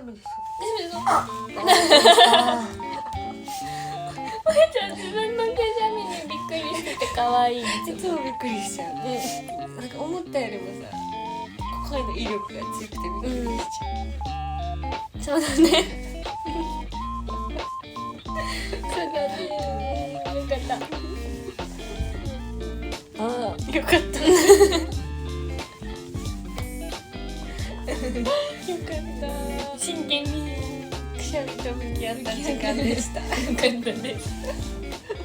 ダメです。おえちゃん自分の毛並みにびっくりしてて可愛い。いつもびっくりしちゃう。なんか思ったよりもさ、声の威力が強くてびっくりしちゃう。そうだね。そうだね。よかった。ああ、よかった。よかった。真剣にくしゃみと向き合った時間でした。よかったです。